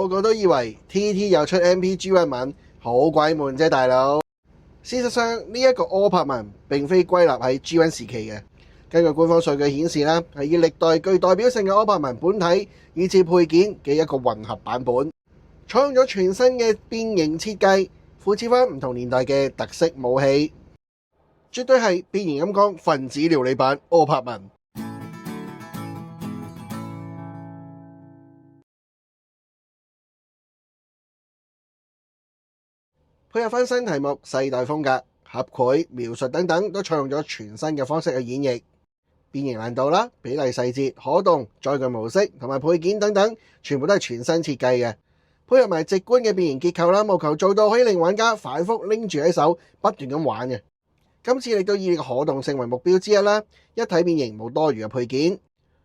個個都以為 TT 又出 MPG1 文，好鬼悶啫大佬。事實上呢一個柯柏文並非歸納喺 G1 時期嘅。根據官方數據顯示啦，係以歷代具代表性嘅柯柏文本體以至配件嘅一個混合版本，採用咗全新嘅變形設計，附置翻唔同年代嘅特色武器，絕對係變形金剛分子料理版柯柏文。配合翻新題目、世代風格、合繪、描述等等，都採用咗全新嘅方式去演繹。變形難度啦、比例細節、可動、載具模式同埋配件等等，全部都係全新設計嘅。配合埋直觀嘅變形結構啦，務求做到可以令玩家反覆拎住喺手，不斷咁玩嘅。今次亦都以可動性為目標之一啦，一體變形冇多餘嘅配件。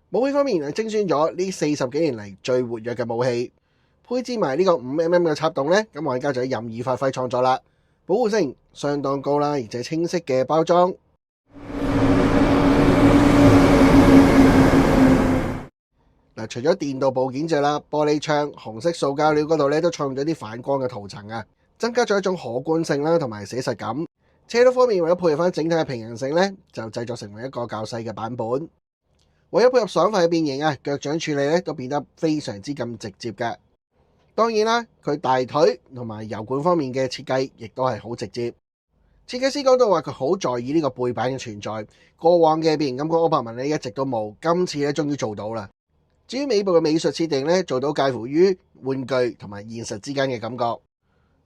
武器方面係精選咗呢40幾年嚟最活躍嘅武器，配置埋呢個5mm 嘅插洞呢，咁玩家就可以任意發揮創作啦。保護性相當高啦，而且清晰嘅包裝。嗱，除咗電鍍部件之外啦，玻璃窗、紅色塑膠料嗰度咧都採用咗啲反光嘅塗層啊，增加咗一種可觀性啦，同埋寫實感。車頭方面為咗配合翻整體嘅平衡性咧，就製作成為一個較細嘅版本。為咗配合爽快嘅變形啊，腳掌處理咧都變得非常之咁直接嘅。當然啦，佢大腿同埋油管方面嘅設計亦都係好直接。設計師講到話佢好在意呢個背板嘅存在，過往嘅變形金剛柯柏文咧一直都冇，今次咧終於做到啦。至於尾部嘅美術設定咧，做到介乎於玩具同埋現實之間嘅感覺，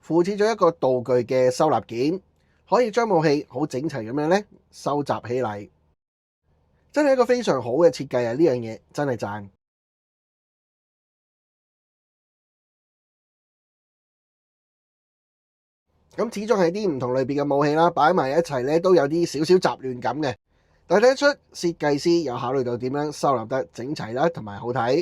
附設咗一個道具嘅收納件，可以將武器好整齊咁樣咧收集起嚟，真係一個非常好嘅設計啊！呢樣嘢真係讚。咁始終係啲唔同類別嘅武器啦，擺埋一齊咧都有啲少少雜亂感嘅。但睇得出設計師有考慮到點樣收納得整齊啦，同埋好睇。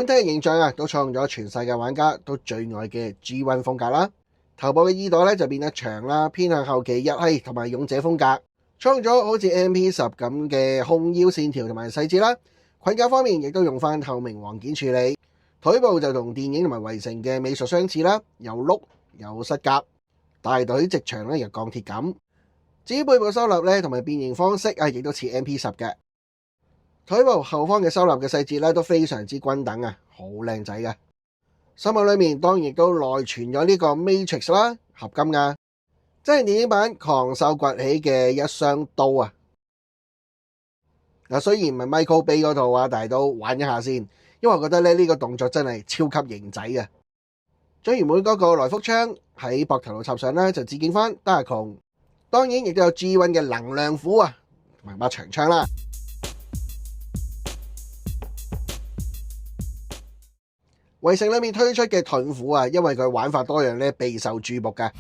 體嘅形象都採用咗全世界玩家都最愛嘅 G1 風格啦。頭部嘅耳朵就變得長啦，偏向後期日系同埋勇者風格，採用咗好似 MP10 咁嘅控腰線條同埋細節啦。盔甲方面亦都用翻透明黃件處理，腿部就同電影同埋圍城嘅美術相似啦，有碌有膝甲，大腿直長有鋼鐵感。至於背部收納同埋變形方式亦都似 MP10 嘅。腿部後方嘅收納嘅細節都非常之均等好靚仔嘅。心口裏面當然亦都內存咗呢個 Matrix 啦，合金噶，即係電影版狂獸崛起嘅一雙刀雖然唔係 Michael Bay 嗰套但係都玩一下先，因為我覺得呢個動作真係超級型仔嘅。將原本嗰個來福槍喺膊頭度插上就致敬翻德亞窮，當然亦都有 G1 嘅能量斧同埋把長槍啦。圍城裏面推出嘅盾斧因為佢玩法多樣備受注目嘅。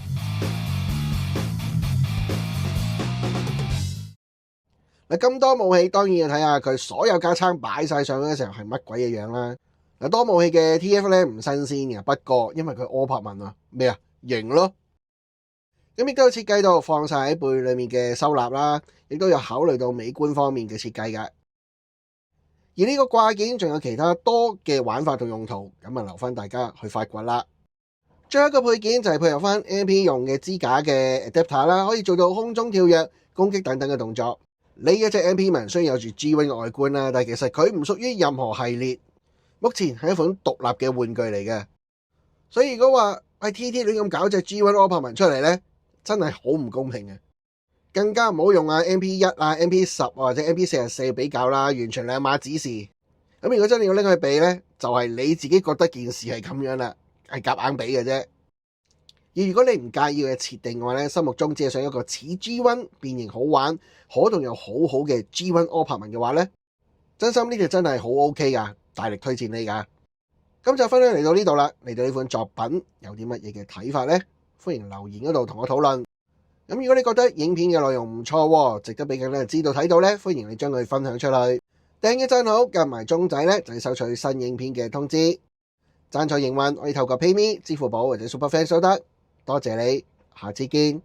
咁多武器當然要睇下佢所有架撐擺晒上嘅時候係乜鬼嘅樣啦。多武器嘅 TF 唔新鮮嘅，不過因為佢柯柏文咩型咯。咁亦都有設計到放晒喺背裏面嘅收納啦，亦都有考慮到美觀方面嘅設計嘅。而呢個掛件仲有其他多嘅玩法同用途，咁留翻大家去發掘啦。最後一個配件就係配合翻 MP 用嘅支架嘅 adapter 啦，可以做到空中跳躍、攻擊等等嘅動作。呢一隻 MP 文雖然有住 G1 嘅外觀啦，但係其實佢唔屬於任何系列，目前係一款獨立嘅玩具嚟嘅。所以如果話係 TT 亂咁搞隻 G1 柯柏文出嚟呢，真係好唔公平嘅。更加唔好用MP1 MP10 或者 MP44 比較啦，完全兩碼子事。咁如果真係要拎去比呢，就係你自己覺得件事係咁樣啦，係夾硬比嘅啫。而如果你唔介意嘅設定嘅話呢，心目中只係想一個似 G1 變形好玩、可動又好好嘅 G1 柯柏文嘅話呢，真心呢條真係好 OK 噶，大力推薦你噶。咁就分享嚟到呢度啦。嚟到呢款作品有啲乜嘢嘅睇法呢？歡迎留言嗰度同我討論。咁如果你覺得影片嘅內容唔錯，值得俾更多人知道睇到呢，歡迎你將佢分享出去，訂閱讚好，撳埋鐘仔呢，就要收取新影片嘅通知。贊助營運可以透過 PayMe、支付寶或者 Super Thanks 都得，多謝你，下次見。